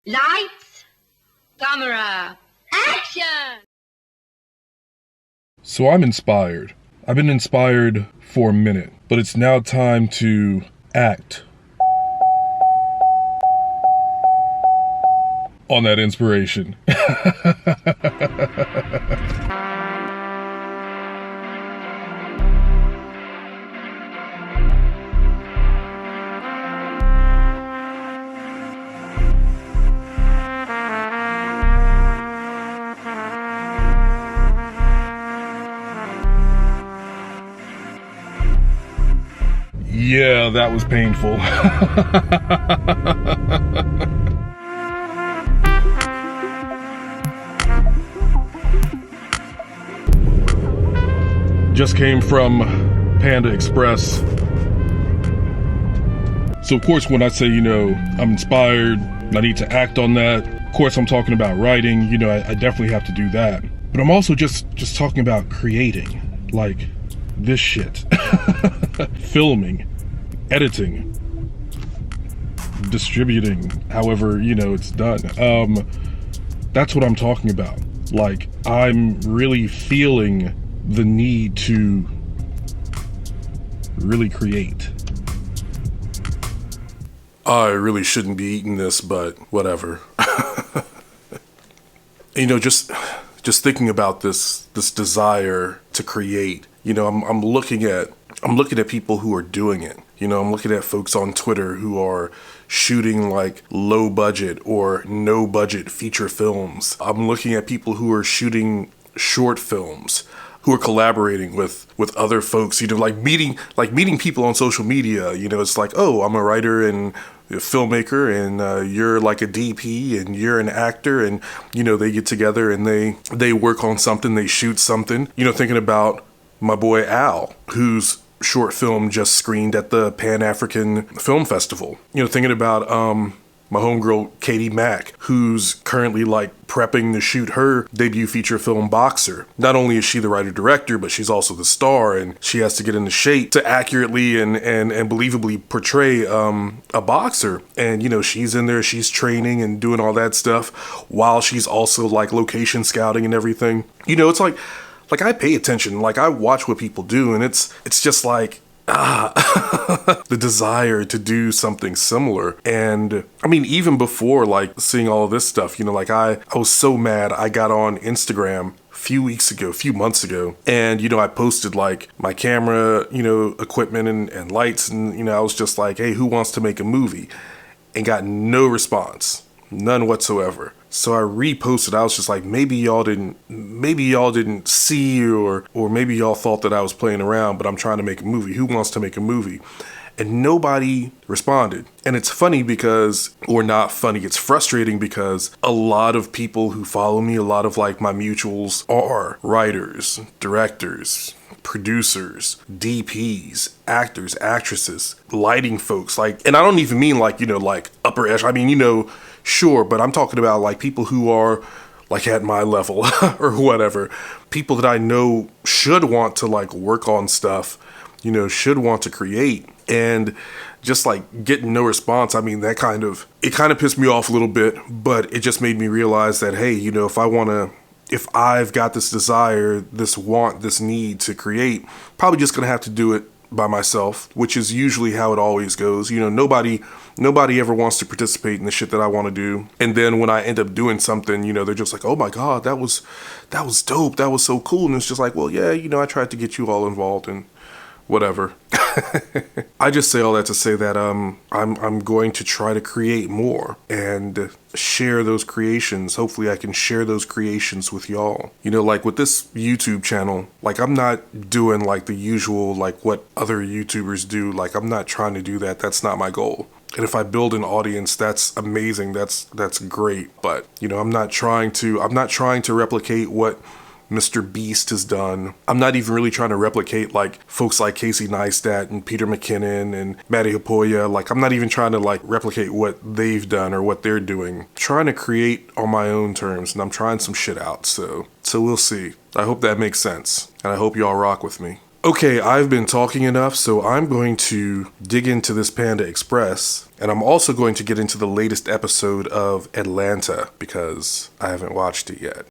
Lights, camera, action! So I'm inspired. I've been inspired for a minute, but it's now time to act on that inspiration. Yeah, that was painful. Just came from Panda Express. So of course when I say, I'm inspired, I need to act on that, of course I'm talking about writing, I definitely have to do that. But I'm also just talking about creating, like this shit. Filming, editing, distributing, however, it's done. That's what I'm talking about. Like, I'm really feeling the need to really create. I really shouldn't be eating this, but whatever. Just thinking about this desire to create, I'm looking at people who are doing it. I'm looking at folks on Twitter who are shooting like low budget or no budget feature films. I'm looking at people who are shooting short films, who are collaborating with other folks, like meeting people on social media. It's like, oh, I'm a writer and a filmmaker and you're like a DP and you're an actor, and they get together and they work on something, they shoot something. Thinking about my boy Al, whose short film just screened at the Pan-African Film Festival. Thinking about my homegirl Katie Mack, who's currently like prepping to shoot her debut feature film Boxer. Not only is she the writer-director, but she's also the star, and she has to get into shape to accurately and believably portray a boxer. And she's in there, she's training and doing all that stuff while she's also like location scouting and everything. It's like I pay attention, like I watch what people do, and it's just like, the desire to do something similar. And I mean, even before like seeing all of this stuff, I was so mad. I got on Instagram a few months ago, and I posted like my camera, equipment and lights, and I was just like, hey, who wants to make a movie? And got no response, none whatsoever. So I reposted. I was just like, maybe y'all didn't see, or maybe y'all thought that I was playing around, but I'm trying to make a movie. Who wants to make a movie? And nobody responded. And it's funny because, or not funny, it's frustrating because a lot of people who follow me, a lot of like my mutuals are writers, directors, producers, DPs, actors, actresses, lighting folks, like, and I don't even mean like, like upper echelon. I mean, sure, but I'm talking about like people who are like at my level or whatever. People that I know should want to like work on stuff, should want to create, and just like getting no response. I mean, it kind of pissed me off a little bit, but it just made me realize that, hey, if I've got this desire, this want, this need to create, probably just gonna have to do it by myself, which is usually how it always goes. Nobody ever wants to participate in the shit that I want to do. And then when I end up doing something, they're just like, oh my God, that was dope. That was so cool. And it's just like, well, yeah, I tried to get you all involved and whatever. I just say all that to say that I'm going to try to create more and share those creations. Hopefully I can share those creations with y'all. Like with this YouTube channel, like I'm not doing like the usual, like what other YouTubers do. Like I'm not trying to do that. That's not my goal. And if I build an audience, that's amazing. That's great. But, I'm not trying to replicate what Mr. Beast has done. I'm not even really trying to replicate like folks like Casey Neistat and Peter McKinnon and Matty Hapoya. Like I'm not even trying to like replicate what they've done or what they're doing. I'm trying to create on my own terms, and I'm trying some shit out. So we'll see. I hope that makes sense, and I hope y'all rock with me. Okay, I've been talking enough, so I'm going to dig into this Panda Express, and I'm also going to get into the latest episode of Atlanta because I haven't watched it yet.